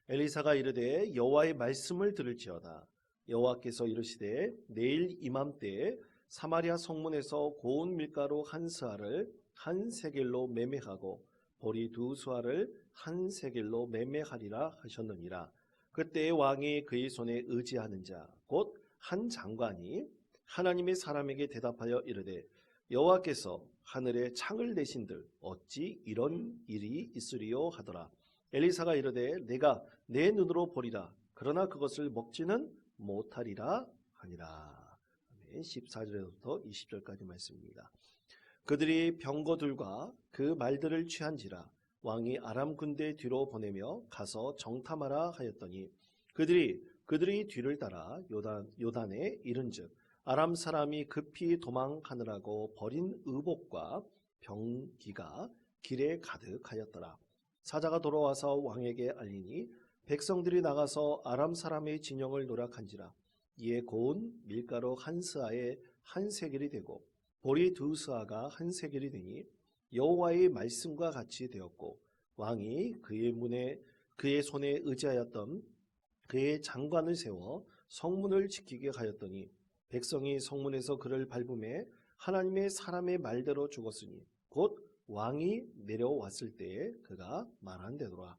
엘리사가 이르되 여호와의 말씀을 들을지어다. 여호와께서 이르시되 내일 이맘때에 사마리아 성문에서 고운 밀가루 한 스아를 한 세겔로 매매하고 보리 두 스아를 한 세겔로 매매하리라 하셨느니라. 그때의 왕이 그의 손에 의지하는 자 곧 한 장관이 하나님의 사람에게 대답하여 이르되 여호와께서 하늘에 창을 내신들 어찌 이런 일이 있으리요 하더라. 엘리사가 이르되 내가 내 눈으로 보리라. 그러나 그것을 먹지는 못하리라 하니라. 14절에서부터 20절까지 말씀입니다. 그들이 병거들과 그 말들을 취한지라 왕이 아람 군대 뒤로 보내며 가서 정탐하라 하였더니 그들이 뒤를 따라 요단에 이른즉 아람 사람이 급히 도망하느라고 버린 의복과 병기가 길에 가득하였더라. 사자가 돌아와서 왕에게 알리니 백성들이 나가서 아람 사람의 진영을 노략한지라. 이에 고운 밀가루 한 스아에 한 세겔이 되고 보리 두 스아가 한 세겔이 되니 여호와의 말씀과 같이 되었고 왕이 그의 손에 의지하였던 그의 장관을 세워 성문을 지키게 하였더니 백성이 성문에서 그를 밟음에 하나님의 사람의 말대로 죽었으니 곧 왕이 내려왔을 때에 그가 말한 대로라.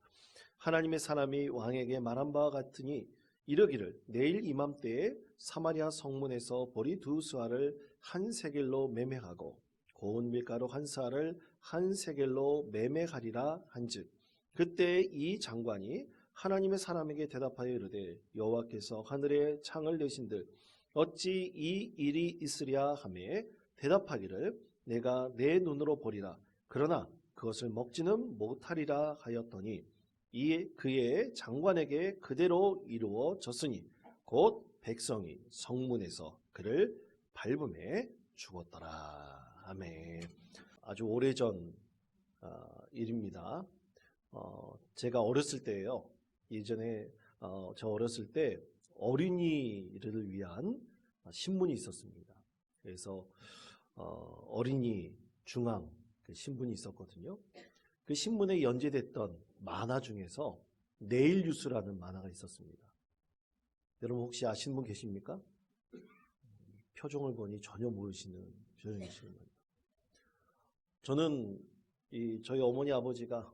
하나님의 사람이 왕에게 말한 바와 같으니 이르기를 내일 이맘때에 사마리아 성문에서 보리 두 스아를 한 세겔로 매매하고 고운 밀가루 한 스아를 한 세겔로 매매하리라 한즉 그때 이 장관이 하나님의 사람에게 대답하여 이르되 여호와께서 하늘에 창을 내신들 어찌 이 일이 있으랴 하매 대답하기를 내가 내 눈으로 보리라. 그러나 그것을 먹지는 못하리라 하였더니 그의 장관에게 그대로 이루어졌으니 곧 백성이 성문에서 그를 밟음에 죽었더라. 아멘. 아주 오래전 일입니다. 제가 어렸을 때예요. 예전에 저 어렸을 때 어린이를 위한 신문이 있었습니다. 그래서 어린이 중앙 그 신문이 있었거든요. 그 신문에 연재됐던 만화 중에서 내일 뉴스라는 만화가 있었습니다. 여러분 혹시 아시는 분 계십니까? 표정을 보니 전혀 모르시는 표정이시는 거예요. 저는 저희 어머니 아버지가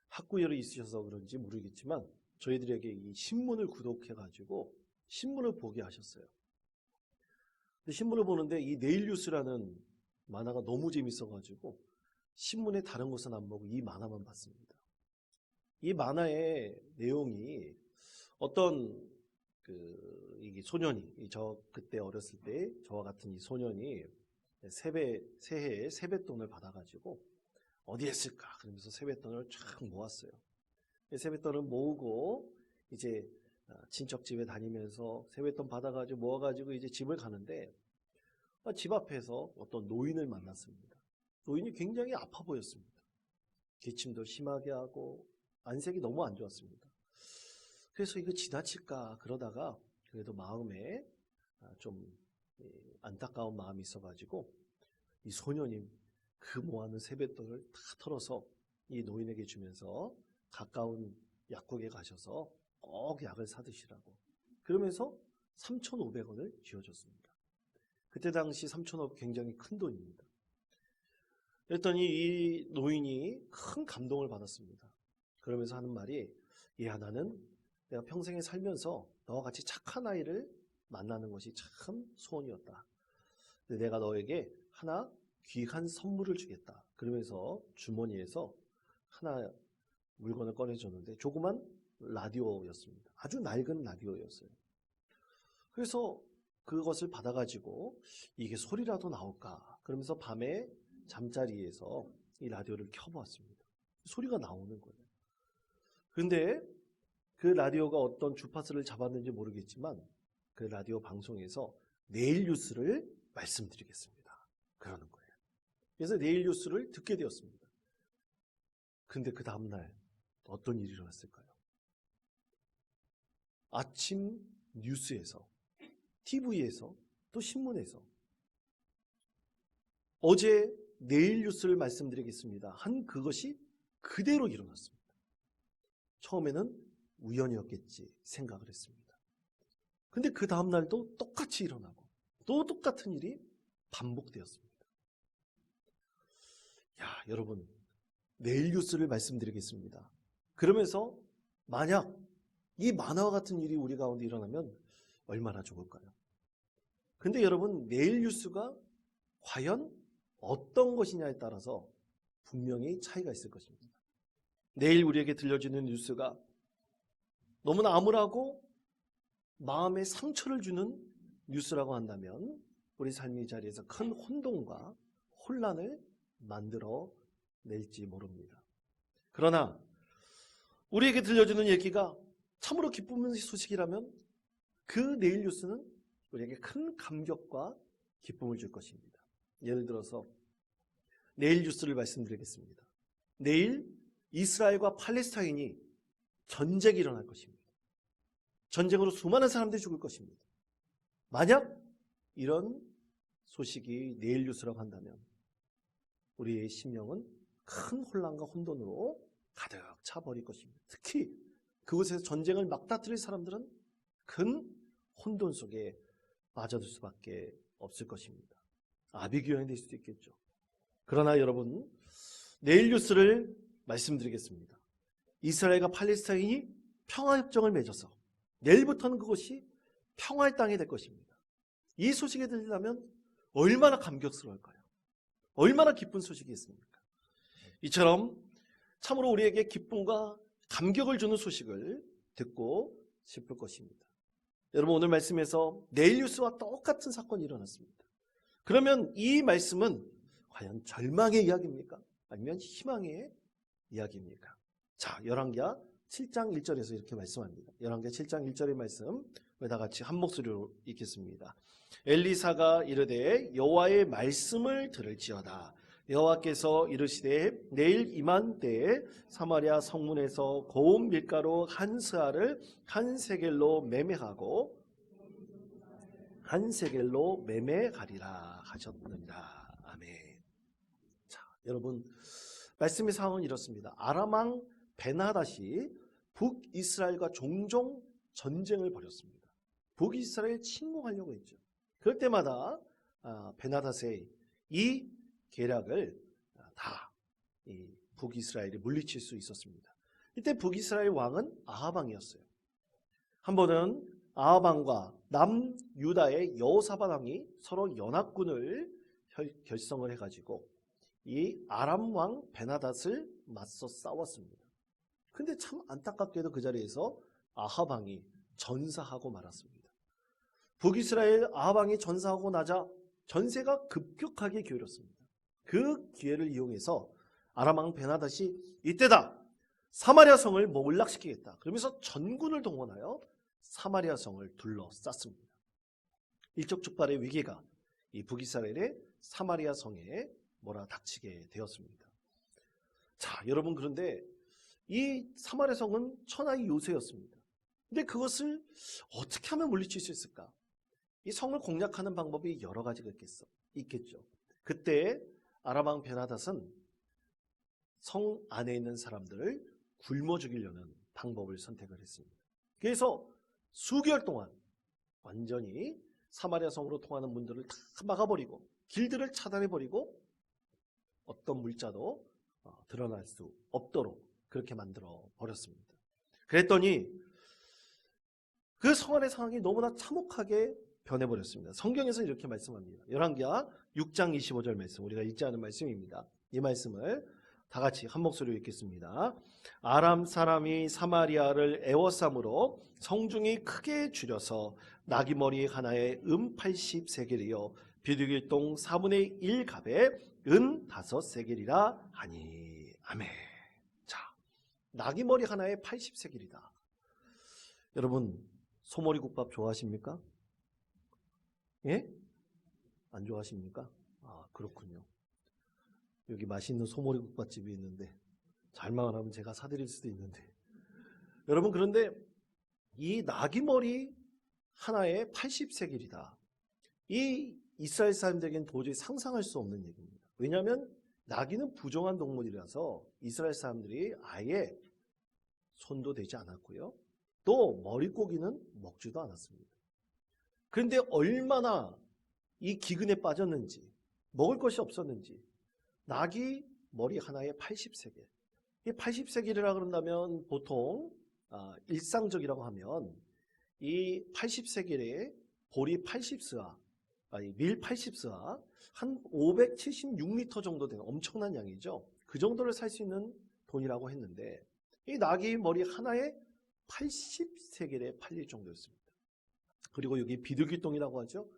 학구열이 있으셔서 그런지 모르겠지만 저희들에게 이 신문을 구독해가지고 신문을 보게 하셨어요. 근데 신문을 보는데 이 내일 뉴스라는 만화가 너무 재밌어가지고 신문에 다른 것은 안 보고 이 만화만 봤습니다. 이 만화의 내용이 어떤 이 소년이 그때 어렸을 때 저와 같은 이 소년이 새해에 세뱃돈을 받아가지고 어디에 쓸까 그러면서 세뱃돈을 쫙 모았어요. 세뱃돈을 모으고 이제 친척 집에 다니면서 세뱃돈 받아가지고 모아가지고 이제 집을 가는데 집 앞에서 어떤 노인을 만났습니다. 노인이 굉장히 아파 보였습니다. 기침도 심하게 하고 안색이 너무 안 좋았습니다. 그래서 이거 지나칠까 그러다가 그래도 마음에 좀 안타까운 마음이 있어가지고 이 소년이 그 모아놓은 세뱃돈을 다 털어서 이 노인에게 주면서 가까운 약국에 가셔서 꼭 약을 사드시라고 그러면서 3,500원을 쥐어줬습니다. 그때 당시 3,500원 굉장히 큰 돈입니다. 그랬더니 이 노인이 큰 감동을 받았습니다. 그러면서 하는 말이 야 나는 내가 평생에 살면서 너와 같이 착한 아이를 만나는 것이 참 소원이었다. 근데 내가 너에게 하나 귀한 선물을 주겠다. 그러면서 주머니에서 하나 물건을 꺼내줬는데 조그만 라디오였습니다. 아주 낡은 라디오였어요. 그래서 그것을 받아가지고 이게 소리라도 나올까 그러면서 밤에 잠자리에서 이 라디오를 켜보았습니다. 소리가 나오는 거예요. 그런데 그 라디오가 어떤 주파수를 잡았는지 모르겠지만 그 라디오 방송에서 내일 뉴스를 말씀드리겠습니다. 그러는 거예요. 그래서 내일 뉴스를 듣게 되었습니다. 근데 그 다음날 어떤 일이 일어났을까요? 아침 뉴스에서, TV에서, 또 신문에서 어제 내일 뉴스를 말씀드리겠습니다 한 그것이 그대로 일어났습니다. 처음에는 우연이었겠지 생각을 했습니다. 근데 그 다음 날도 똑같이 일어나고 또 똑같은 일이 반복되었습니다. 여러분, 내일 뉴스를 말씀드리겠습니다. 그러면서 만약 이 만화와 같은 일이 우리 가운데 일어나면 얼마나 좋을까요? 근데 여러분, 내일 뉴스가 과연 어떤 것이냐에 따라서 분명히 차이가 있을 것입니다. 내일 우리에게 들려주는 뉴스가 너무나 암울하고 마음에 상처를 주는 뉴스라고 한다면 우리 삶의 자리에서 큰 혼돈과 혼란을 만들어 낼지 모릅니다. 그러나 우리에게 들려주는 얘기가 참으로 기쁨의 소식이라면 그 내일 뉴스는 우리에게 큰 감격과 기쁨을 줄 것입니다. 예를 들어서 내일 뉴스를 말씀드리겠습니다. 내일 이스라엘과 팔레스타인이 전쟁이 일어날 것입니다. 전쟁으로 수많은 사람들이 죽을 것입니다. 만약 이런 소식이 내일 뉴스라고 한다면 우리의 심령은 큰 혼란과 혼돈으로 가득 차버릴 것입니다. 특히 그곳에서 전쟁을 막다트릴 사람들은 큰 혼돈 속에 빠져들 수밖에 없을 것입니다. 아비규환이 될 수도 있겠죠. 그러나 여러분, 내일 뉴스를 말씀드리겠습니다. 이스라엘과 팔레스타인이 평화협정을 맺어서 내일부터는 그것이 평화의 땅이 될 것입니다. 이 소식이 들리려면 얼마나 감격스러울까요? 얼마나 기쁜 소식이겠습니까? 이처럼 참으로 우리에게 기쁨과 감격을 주는 소식을 듣고 싶을 것입니다. 여러분, 오늘 말씀에서 내일 뉴스와 똑같은 사건이 일어났습니다. 그러면 이 말씀은 과연 절망의 이야기입니까? 아니면 희망의 이야기입니까? 자, 열왕기하 7장 1절에서 이렇게 말씀합니다. 열왕기하 7장 1절의 말씀 다 같이 한 목소리로 읽겠습니다. 엘리사가 이르되 여호와의 말씀을 들을지어다. 여호와께서 이르시되 내일 이맘때에 사마리아 성문에서 고운 밀가루 한 스아를 한 세겔로 매매하고 한 세겔로 매매하리라 하셨느니라. 아멘. 자, 여러분, 말씀의 상황은 이렇습니다. 아람 왕 베나닷이 북이스라엘과 종종 전쟁을 벌였습니다. 북이스라엘 침공하려고 했죠. 그럴 때마다 베나닷의 이 계략을 다 북이스라엘이 물리칠 수 있었습니다. 이때 북이스라엘 왕은 아합 왕이었어요. 한 번은 아합 왕과 남유다의 여호사밧 왕이 서로 연합군을 결성을 해가지고 이 아람 왕 베나닷을 맞서 싸웠습니다. 근데 참 안타깝게도 그 자리에서 아합 왕이 전사하고 말았습니다. 북이스라엘 아합 왕이 전사하고 나자 전세가 급격하게 기울었습니다. 그 기회를 이용해서 아람 왕 베나닷이 이때다! 사마리아 성을 몰락시키겠다. 그러면서 전군을 동원하여 사마리아 성을 둘러쌌습니다. 일촉즉발의 위기가 이 북이스라엘의 사마리아 성에 몰아닥치게 되었습니다. 자, 여러분, 그런데 이 사마리아 성은 천하의 요새였습니다. 근데 그것을 어떻게 하면 물리칠 수 있을까? 이 성을 공략하는 방법이 여러 가지가 있겠죠. 그때 아람 왕 베나닷은 성 안에 있는 사람들을 굶어 죽이려는 방법을 선택을 했습니다. 그래서 수개월 동안 완전히 사마리아 성으로 통하는 문들을 다 막아버리고 길들을 차단해버리고 어떤 물자도 드러날 수 없도록 그렇게 만들어 버렸습니다. 그랬더니 그 성 안의 상황이 너무나 참혹하게 변해버렸습니다. 성경에서는 이렇게 말씀합니다. 열왕기하 6장 25절 말씀, 우리가 읽지 않은 말씀입니다. 이 말씀을 다 같이 한 목소리로 읽겠습니다. 아람 사람이 사마리아를 애워싸므로 성중이 크게 줄여서 나귀머리 하나에 80세겔이요 비두길동 4분의 1갑에 5세겔이라 하니. 아멘. 자, 나귀머리 하나에 80세겔이다. 여러분, 소머리 국밥 좋아하십니까? 예? 안 좋아하십니까? 아, 그렇군요. 여기 맛있는 소머리 국밥집이 있는데 잘만 하면 제가 사드릴 수도 있는데, 여러분, 그런데 이 나귀머리 하나에 80세겔이다. 이 이스라엘 사람들에게는 도저히 상상할 수 없는 얘기입니다. 왜냐하면 나귀는 부정한 동물이라서 이스라엘 사람들이 아예 손도 대지 않았고요. 또 머릿고기는 먹지도 않았습니다. 그런데 얼마나 이 기근에 빠졌는지, 먹을 것이 없었는지, 낙이 머리 하나에 80세겔. 이 80세겔이라 그런다면 보통 일상적이라고 하면 이 80세겔에 보리 80스아, 아니 밀 80스아, 한 576리터 정도 되는 엄청난 양이죠. 그 정도를 살 수 있는 돈이라고 했는데 이 낙이 머리 하나에 80세겔에 팔릴 정도였습니다. 그리고 여기 비둘기똥이라고 하죠.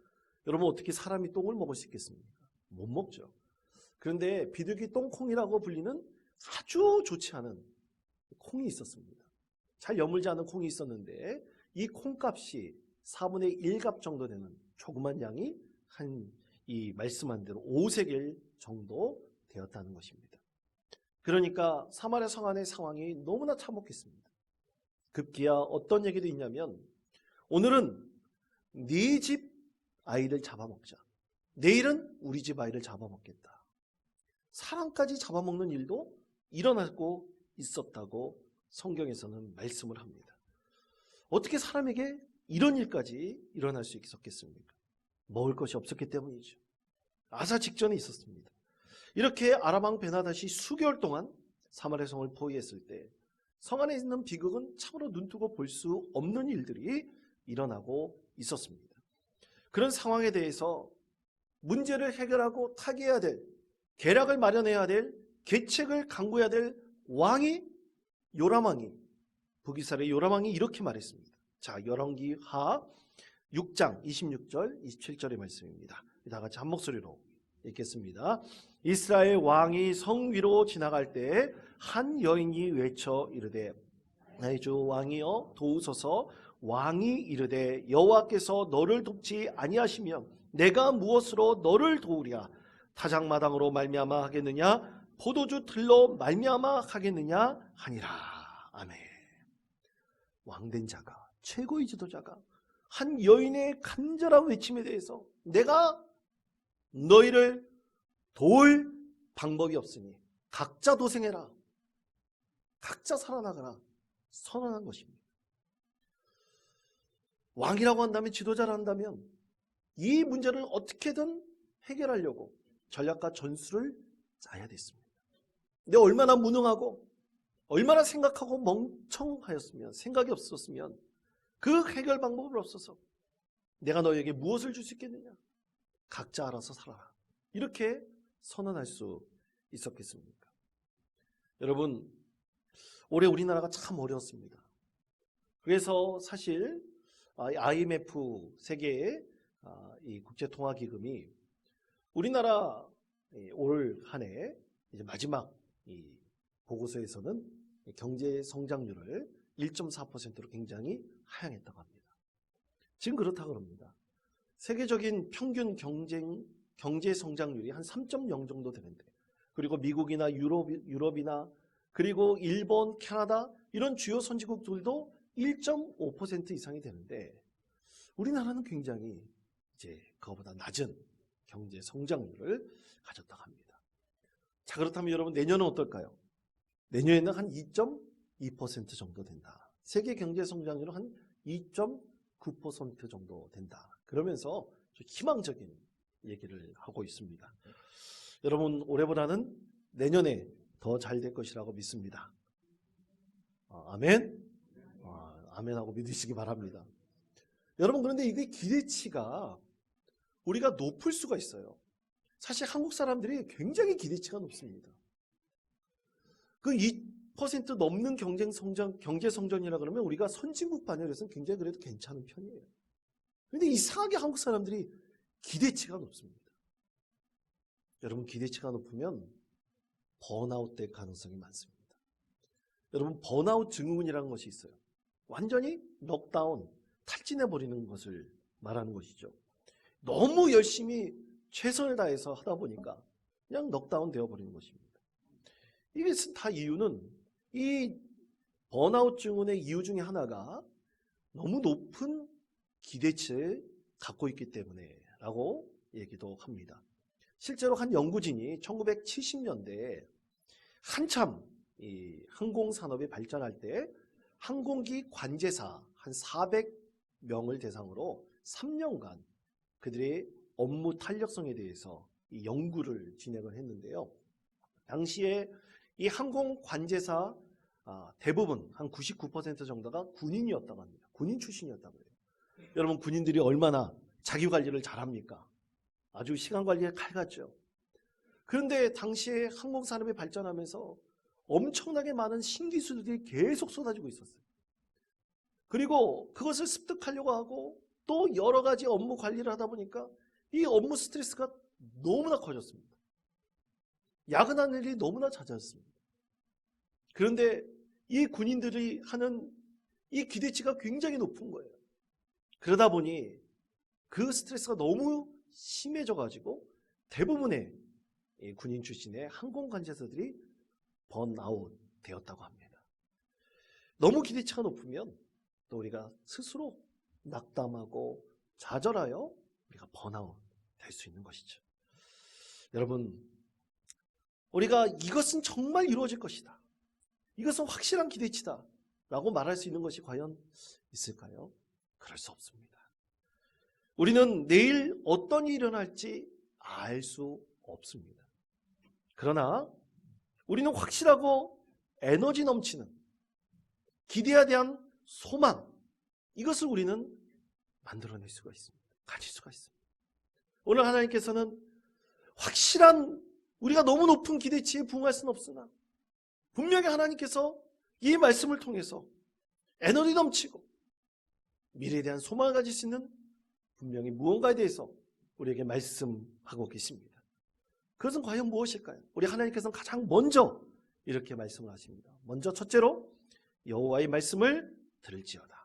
여러분 어떻게 사람이 똥을 먹을 수 있겠습니까? 못 먹죠. 그런데 비둘기 똥콩이라고 불리는 아주 좋지 않은 콩이 있었습니다. 잘 여물지 않은 콩이 있었는데 이 콩값이 4분의 1값 정도 되는 조그만 양이 이 말씀한 대로 5세겔 정도 되었다는 것입니다. 그러니까 사마리아 성 안의 상황이 너무나 참혹했습니다. 급기야 어떤 얘기도 있냐면 오늘은 네 집 아이를 잡아먹자. 내일은 우리 집 아이를 잡아먹겠다. 사람까지 잡아먹는 일도 일어나고 있었다고 성경에서는 말씀을 합니다. 어떻게 사람에게 이런 일까지 일어날 수 있었겠습니까? 먹을 것이 없었기 때문이죠. 아사 직전에 있었습니다. 이렇게 아람 왕 베나닷이 수개월 동안 사마리아 성을 포위했을 때 성 안에 있는 비극은 참으로 눈뜨고 볼 수 없는 일들이 일어나고 있었습니다. 그런 상황에 대해서 문제를 해결하고 타개해야 될, 계략을 마련해야 될, 계책을 강구해야 될 왕이 요람왕이, 북이스라엘의 요람왕이 이렇게 말했습니다. 자, 열왕기하 6장 26절 27절의 말씀입니다. 다 같이 한 목소리로 읽겠습니다. 이스라엘 왕이 성 위로 지나갈 때 한 여인이 외쳐 이르되 나의 주 왕이여 도우소서. 왕이 이르되 여호와께서 너를 돕지 아니하시면 내가 무엇으로 너를 도우랴? 타작마당으로 말미암아 하겠느냐? 포도주 틀로 말미암아 하겠느냐? 하니라. 아멘. 왕된 자가, 최고의 지도자가 한 여인의 간절한 외침에 대해서 내가 너희를 도울 방법이 없으니 각자 도생해라, 각자 살아나가라 선언한 것입니다. 왕이라고 한다면, 지도자라 한다면 이 문제를 어떻게든 해결하려고 전략과 전술을 짜야 됐습니다. 근데 얼마나 무능하고 얼마나 생각하고 멍청하였으면, 생각이 없었으면 그 해결 방법을 없어서 내가 너에게 무엇을 줄 수 있겠느냐? 각자 알아서 살아라. 이렇게 선언할 수 있었겠습니까? 여러분, 올해 우리나라가 참 어려웠습니다. 그래서 사실 IMF 세계의 이 국제통화기금이 우리나라 올 한 해 이제 마지막 이 보고서에서는 경제 성장률을 1.4%로 굉장히 하향했다고 합니다. 지금 그렇다고 합니다. 세계적인 평균 경제 성장률이 한 3.0 정도 되는데, 그리고 미국이나 유럽이나 그리고 일본, 캐나다 이런 주요 선진국들도 1.5% 이상이 되는데 우리나라는 굉장히 이제 그거보다 낮은 경제 성장률을 가졌다고 합니다. 자, 그렇다면 여러분 내년은 어떨까요? 내년에는 한 2.2% 정도 된다. 세계 경제 성장률은 한 2.9% 정도 된다. 그러면서 좀 희망적인 얘기를 하고 있습니다. 여러분 올해보다는 내년에 더 잘 될 것이라고 믿습니다. 아멘? 아멘하고 믿으시기 바랍니다. 여러분, 그런데 이게 기대치가 우리가 높을 수가 있어요. 사실 한국 사람들이 굉장히 기대치가 높습니다. 그 2% 넘는 경제 성장이라 그러면 우리가 선진국 반열에서는 굉장히 그래도 괜찮은 편이에요. 그런데 이상하게 한국 사람들이 기대치가 높습니다. 여러분, 기대치가 높으면 번아웃 될 가능성이 많습니다. 여러분, 번아웃 증후군이라는 것이 있어요. 완전히 넉다운, 탈진해버리는 것을 말하는 것이죠. 너무 열심히 최선을 다해서 하다 보니까 그냥 넉다운 되어버리는 것입니다. 이게 다 이유는 이 번아웃 증후군의 이유 중에 하나가 너무 높은 기대치를 갖고 있기 때문에 라고 얘기도 합니다. 실제로 한 연구진이 1970년대에 한참 이 항공산업이 발전할 때 항공기 관제사 한 400명을 대상으로 3년간 그들의 업무 탄력성에 대해서 이 연구를 진행을 했는데요. 당시에 이 항공 관제사 대부분 한 99% 정도가 군인이었다고 합니다. 군인 출신이었다고 해요. 여러분, 군인들이 얼마나 자기 관리를 잘합니까? 아주 시간 관리에 칼같죠. 그런데 당시에 항공산업이 발전하면서 엄청나게 많은 신기술들이 계속 쏟아지고 있었어요. 그리고 그것을 습득하려고 하고 또 여러 가지 업무 관리를 하다 보니까 이 업무 스트레스가 너무나 커졌습니다. 야근하는 일이 너무나 잦았습니다. 그런데 이 군인들이 하는 이 기대치가 굉장히 높은 거예요. 그러다 보니 그 스트레스가 너무 심해져가지고 대부분의 군인 출신의 항공관제사들이 번아웃 되었다고 합니다. 너무 기대치가 높으면 또 우리가 스스로 낙담하고 좌절하여 우리가 번아웃 될 수 있는 것이죠. 여러분, 우리가 이것은 정말 이루어질 것이다, 이것은 확실한 기대치다 라고 말할 수 있는 것이 과연 있을까요? 그럴 수 없습니다. 우리는 내일 어떤 일이 일어날지 알 수 없습니다. 그러나 우리는 확실하고 에너지 넘치는 기대에 대한 소망, 이것을 우리는 만들어낼 수가 있습니다. 가질 수가 있습니다. 오늘 하나님께서는 확실한, 우리가 너무 높은 기대치에 부응할 수는 없으나 분명히 하나님께서 이 말씀을 통해서 에너지 넘치고 미래에 대한 소망을 가질 수 있는 분명히 무언가에 대해서 우리에게 말씀하고 계십니다. 그것은 과연 무엇일까요? 우리 하나님께서는 가장 먼저 이렇게 말씀을 하십니다. 먼저 첫째로 여호와의 말씀을 들을지어다.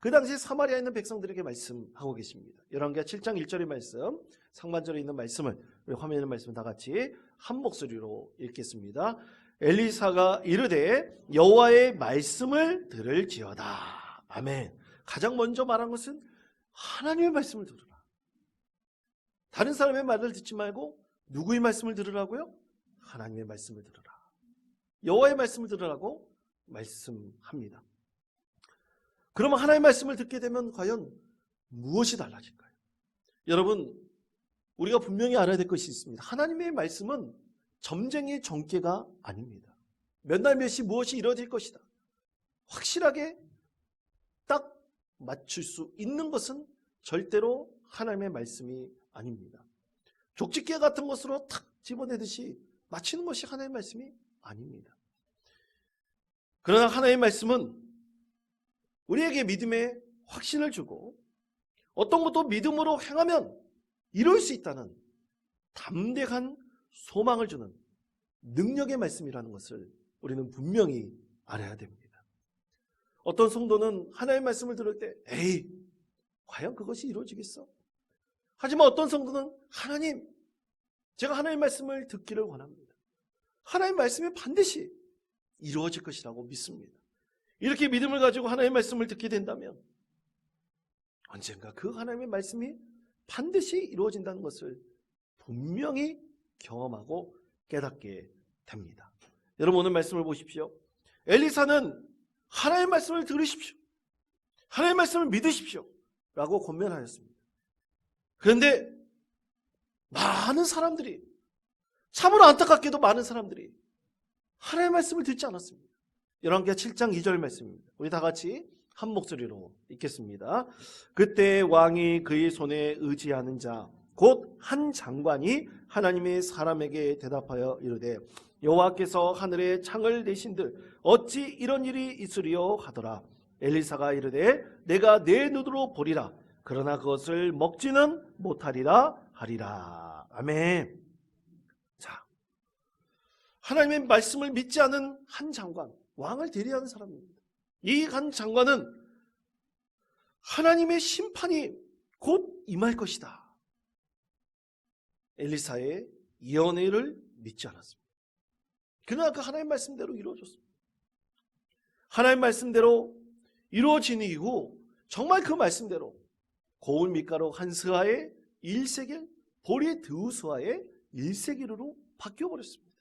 그 당시에 사마리아에 있는 백성들에게 말씀하고 계십니다. 열왕기하 7장 1절의 말씀, 상반절에 있는 말씀을 우리 화면에 있는 말씀 다 같이 한 목소리로 읽겠습니다. 엘리사가 이르되 여호와의 말씀을 들을지어다. 아멘. 가장 먼저 말한 것은 하나님의 말씀을 들으라. 다른 사람의 말을 듣지 말고 누구의 말씀을 들으라고요? 하나님의 말씀을 들으라. 여호와의 말씀을 들으라고 말씀합니다. 그러면 하나님의 말씀을 듣게 되면 과연 무엇이 달라질까요? 여러분, 우리가 분명히 알아야 될 것이 있습니다. 하나님의 말씀은 점쟁이의 정계가 아닙니다. 몇 날 몇 시 무엇이 이루어질 것이다, 확실하게 딱 맞출 수 있는 것은 절대로 하나님의 말씀이 아닙니다. 족집게 같은 것으로 탁 집어내듯이 맞히는 것이 하나님의 말씀이 아닙니다. 그러나 하나님의 말씀은 우리에게 믿음의 확신을 주고 어떤 것도 믿음으로 행하면 이룰 수 있다는 담대한 소망을 주는 능력의 말씀이라는 것을 우리는 분명히 알아야 됩니다. 어떤 성도는 하나님의 말씀을 들을 때 에이, 과연 그것이 이루어지겠어? 하지만 어떤 성도는 하나님, 제가 하나님의 말씀을 듣기를 원합니다. 하나님의 말씀이 반드시 이루어질 것이라고 믿습니다. 이렇게 믿음을 가지고 하나님의 말씀을 듣게 된다면 언젠가 그 하나님의 말씀이 반드시 이루어진다는 것을 분명히 경험하고 깨닫게 됩니다. 여러분, 오늘 말씀을 보십시오. 엘리사는 하나님의 말씀을 들으십시오, 하나님의 말씀을 믿으십시오 라고 권면하였습니다. 그런데 많은 사람들이, 참으로 안타깝게도 많은 사람들이 하나님의 말씀을 듣지 않았습니다. 열왕기하 7장 2절 말씀입니다. 우리 다 같이 한 목소리로 읽겠습니다. 그때 왕이 그의 손에 의지하는 자 곧 한 장관이 하나님의 사람에게 대답하여 이르되 여호와께서 하늘에 창을 내신들 어찌 이런 일이 있으리요 하더라. 엘리사가 이르되 내가 내 눈으로 보리라. 그러나 그것을 먹지는 못하리라 하리라. 아멘. 자, 하나님의 말씀을 믿지 않은 한 장관, 왕을 대리하는 사람입니다. 이 한 장관은 하나님의 심판이 곧 임할 것이다, 엘리사의 예언을 믿지 않았습니다. 그러나 그 하나님의 말씀대로 이루어졌습니다. 하나님의 말씀대로 이루어진 이후 정말 그 말씀대로 고운 밀가루 한 스아에 1세겔, 보리 두 스아에 1세겔으로 바뀌어버렸습니다.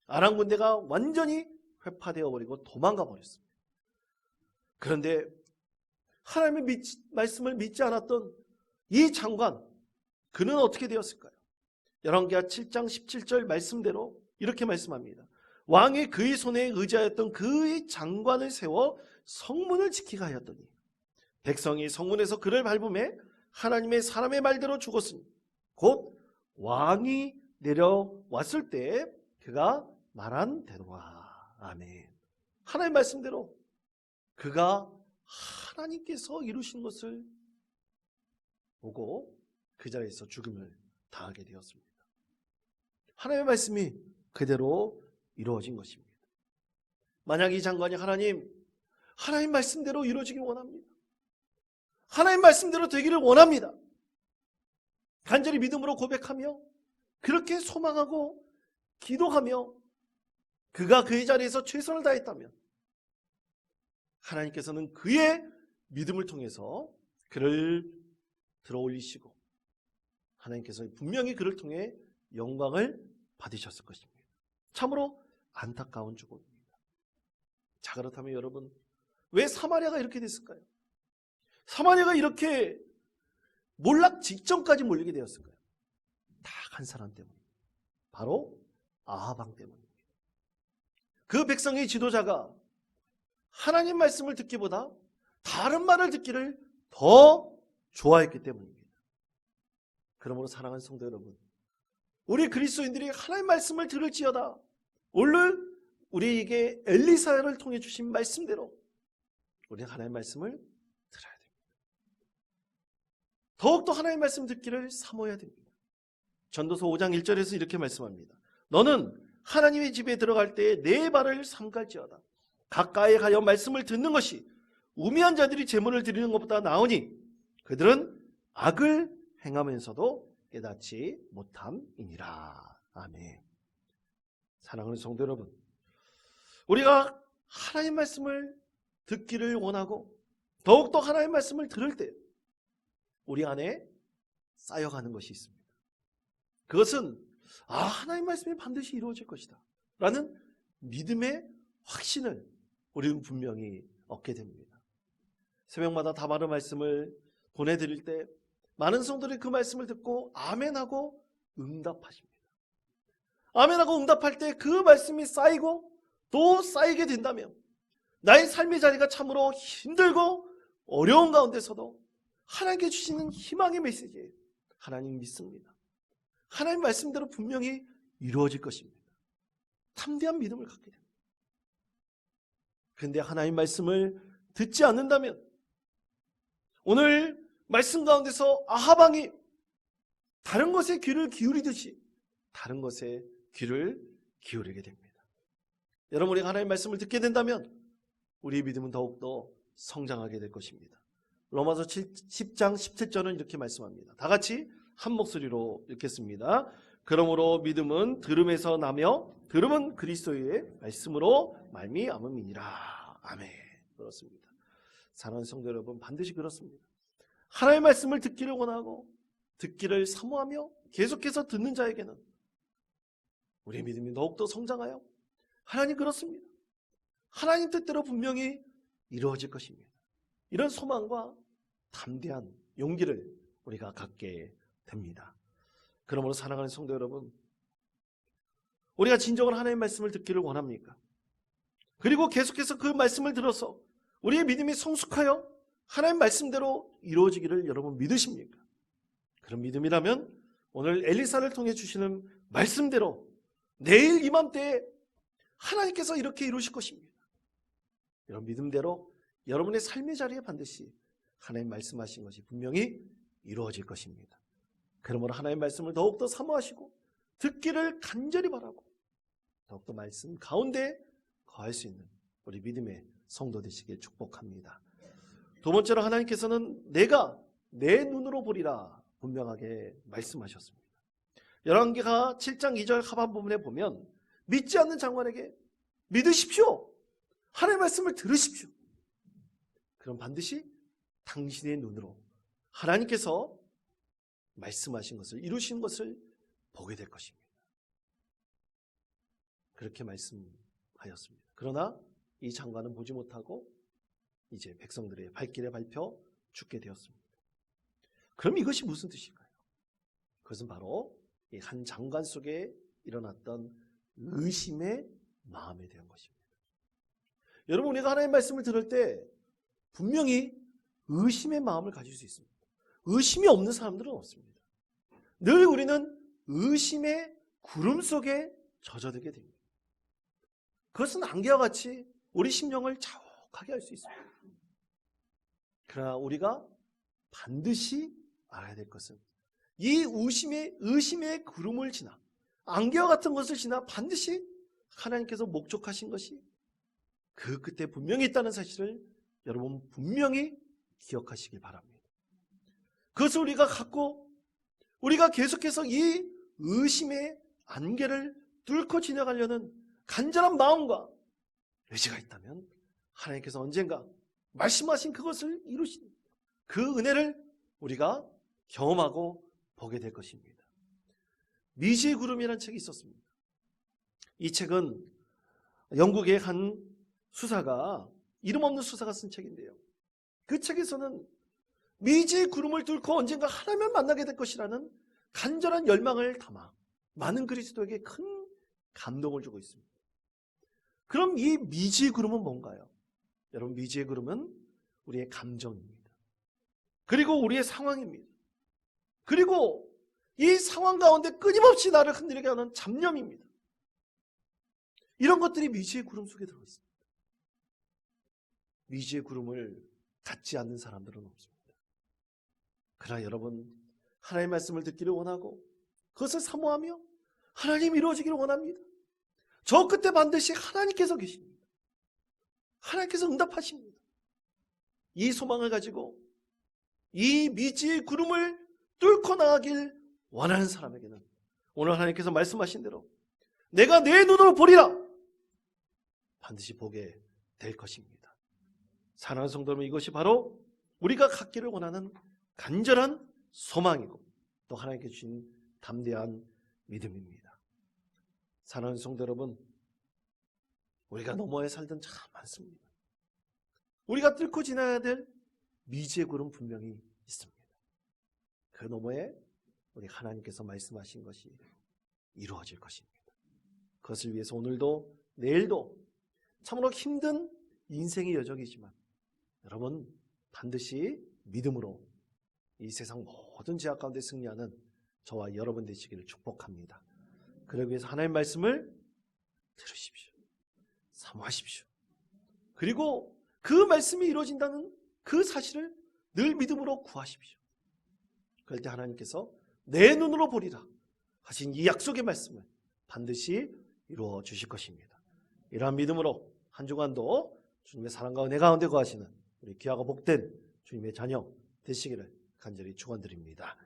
아람 군대가 완전히 회파되어 버리고 도망가 버렸습니다. 그런데 하나님의 말씀을 믿지 않았던 이 장관, 그는 어떻게 되었을까요? 열왕기하 7장 17절 말씀대로 이렇게 말씀합니다. 왕이 그의 손에 의지하였던 그의 장관을 세워 성문을 지키게 하였더니 백성이 성문에서 그를 밟음에 하나님의 사람의 말대로 죽었으니 곧 왕이 내려왔을 때 그가 말한 대로라. 아멘. 하나님의 말씀대로 그가 하나님께서 이루신 것을 보고 그 자리에서 죽음을 당하게 되었습니다. 하나님의 말씀이 그대로 이루어진 것입니다. 만약 이 장관이 하나님 말씀대로 이루어지길 원합니다. 하나님 말씀대로 되기를 원합니다. 간절히 믿음으로 고백하며 그렇게 소망하고 기도하며 그가 그의 자리에서 최선을 다했다면 하나님께서는 그의 믿음을 통해서 그를 들어올리시고 하나님께서 분명히 그를 통해 영광을 받으셨을 것입니다. 참으로 안타까운 죽음입니다. 자, 그렇다면 여러분, 왜 사마리아가 이렇게 됐을까요? 사마리아가 이렇게 몰락 직전까지 몰리게 되었을까요? 딱 한 사람 때문입니다. 바로 아합 왕 때문입니다. 그 백성의 지도자가 하나님 말씀을 듣기보다 다른 말을 듣기를 더 좋아했기 때문입니다. 그러므로 사랑하는 성도 여러분, 우리 그리스도인들이 하나님 말씀을 들을지어다 오늘 우리에게 엘리사를 통해 주신 말씀대로 우리는 하나님 말씀을 들어야 됩니다. 더욱더 하나님 말씀 듣기를 사모해야 됩니다. 전도서 5장 1절에서 이렇게 말씀합니다. 너는 하나님의 집에 들어갈 때에 내 발을 삼갈지어다. 가까이 가서 말씀을 듣는 것이 우매한 자들이 제물을 드리는 것보다 나으니 그들은 악을 행하면서도 깨닫지 못함이니라. 아멘. 사랑하는 성도 여러분, 우리가 하나님 말씀을 듣기를 원하고 더욱더 하나님 말씀을 들을 때 우리 안에 쌓여가는 것이 있습니다. 그것은 하나님 말씀이 반드시 이루어질 것이다 라는 믿음의 확신을 우리는 분명히 얻게 됩니다. 새벽마다 다바르 말씀을 보내드릴 때 많은 성도들이 그 말씀을 듣고 아멘하고 응답하십니다. 아멘하고 응답할 때 그 말씀이 쌓이고 또 쌓이게 된다면 나의 삶의 자리가 참으로 힘들고 어려운 가운데서도 하나님께 주시는 희망의 메시지에 하나님 믿습니다. 하나님 말씀대로 분명히 이루어질 것입니다. 담대한 믿음을 갖게 됩니다. 그런데 하나님 말씀을 듣지 않는다면 오늘 말씀 가운데서 아합 왕이 다른 것에 귀를 기울이듯이 다른 것에 귀를 기울이게 됩니다. 여러분, 우리가 하나님 말씀을 듣게 된다면 우리의 믿음은 더욱더 성장하게 될 것입니다. 로마서 10장 17절은 이렇게 말씀합니다. 다 같이 한 목소리로 읽겠습니다. 그러므로 믿음은 들음에서 나며 들음은 그리스도의 말씀으로 말미암음이니라. 아멘. 그렇습니다. 사랑하는 성도 여러분, 반드시 그렇습니다. 하나님의 말씀을 듣기를 원하고 듣기를 사모하며 계속해서 듣는 자에게는 우리의 믿음이 더욱더 성장하여 하나님 그렇습니다. 하나님 뜻대로 분명히 이루어질 것입니다. 이런 소망과 담대한 용기를 우리가 갖게 됩니다. 그러므로 사랑하는 성도 여러분, 우리가 진정으로 하나님의 말씀을 듣기를 원합니까? 그리고 계속해서 그 말씀을 들어서 우리의 믿음이 성숙하여 하나님 말씀대로 이루어지기를 여러분 믿으십니까? 그런 믿음이라면 오늘 엘리사를 통해 주시는 말씀대로 내일 이맘때에 하나님께서 이렇게 이루실 것입니다. 이런 믿음대로 여러분의 삶의 자리에 반드시 하나님 말씀하신 것이 분명히 이루어질 것입니다. 그러므로 하나님의 말씀을 더욱더 사모하시고 듣기를 간절히 바라고 더욱더 말씀 가운데 거할 수 있는 우리 믿음의 성도 되시길 축복합니다. 두 번째로 하나님께서는 내가 내 눈으로 보리라 분명하게 말씀하셨습니다. 열왕기하 7장 2절 하반 부분에 보면 믿지 않는 장관에게 믿으십시오. 하나님의 말씀을 들으십시오. 그럼 반드시 당신의 눈으로 하나님께서 말씀하신 것을 이루신 것을 보게 될 것입니다. 그렇게 말씀하였습니다. 그러나 이 장관은 보지 못하고 이제 백성들의 발길에 밟혀 죽게 되었습니다. 그럼 이것이 무슨 뜻일까요? 그것은 바로 이 한 장관 속에 일어났던 의심의 마음에 대한 것입니다. 여러분, 우리가 하나님의 말씀을 들을 때 분명히 의심의 마음을 가질 수 있습니다. 의심이 없는 사람들은 없습니다. 늘 우리는 의심의 구름 속에 젖어들게 됩니다. 그것은 안개와 같이 우리 심령을 자욱하게 할 수 있습니다. 그러나 우리가 반드시 알아야 될 것은 이 의심의 구름을 지나 안개와 같은 것을 지나 반드시 하나님께서 목적하신 것이 그 끝에 분명히 있다는 사실을 여러분 분명히 기억하시길 바랍니다. 그것을 우리가 갖고 우리가 계속해서 이 의심의 안개를 뚫고 지나가려는 간절한 마음과 의지가 있다면 하나님께서 언젠가 말씀하신 그것을 이루신 그 은혜를 우리가 경험하고 보게 될 것입니다. 미지의 구름이라는 책이 있었습니다. 이 책은 영국의 한 수사가, 이름 없는 수사가 쓴 책인데요, 그 책에서는 미지의 구름을 뚫고 언젠가 하나님을 만나게 될 것이라는 간절한 열망을 담아 많은 그리스도에게 큰 감동을 주고 있습니다. 그럼 이 미지의 구름은 뭔가요? 여러분, 미지의 구름은 우리의 감정입니다. 그리고 우리의 상황입니다. 그리고 이 상황 가운데 끊임없이 나를 흔들게 하는 잡념입니다. 이런 것들이 미지의 구름 속에 들어있습니다. 미지의 구름을 갖지 않는 사람들은 없습니다. 그러나 여러분, 하나님의 말씀을 듣기를 원하고 그것을 사모하며 하나님이 이루어지기를 원합니다. 저 끝에 반드시 하나님께서 계십니다. 하나님께서 응답하십니다. 이 소망을 가지고 이 미지의 구름을 뚫고 나가길 원하는 사람에게는 오늘 하나님께서 말씀하신 대로 내가 내 눈으로 보리라 반드시 보게 될 것입니다. 사랑하는 성도 여러분, 이것이 바로 우리가 갖기를 원하는 간절한 소망이고 또 하나님께 주신 담대한 믿음입니다. 사랑하는 성도 여러분, 우리가 너머에 살던 참 많습니다. 우리가 뚫고 지나야 될 미지의 구름 분명히 있습니다. 그 너머에 우리 하나님께서 말씀하신 것이 이루어질 것입니다. 그것을 위해서 오늘도 내일도 참으로 힘든 인생의 여정이지만 여러분 반드시 믿음으로 이 세상 모든 죄악 가운데 승리하는 저와 여러분 되시기를 축복합니다. 그러기 위해서 하나님의 말씀을 들으십시오. 사모하십시오. 그리고 그 말씀이 이루어진다는 그 사실을 늘 믿음으로 구하십시오. 그럴 때 하나님께서 내 눈으로 보리라 하신 이 약속의 말씀을 반드시 이루어 주실 것입니다. 이러한 믿음으로 한 주간도 주님의 사랑과 은혜 가운데 거하시는 우리 귀하고 복된 주님의 자녀 되시기를 간절히 축원드립니다.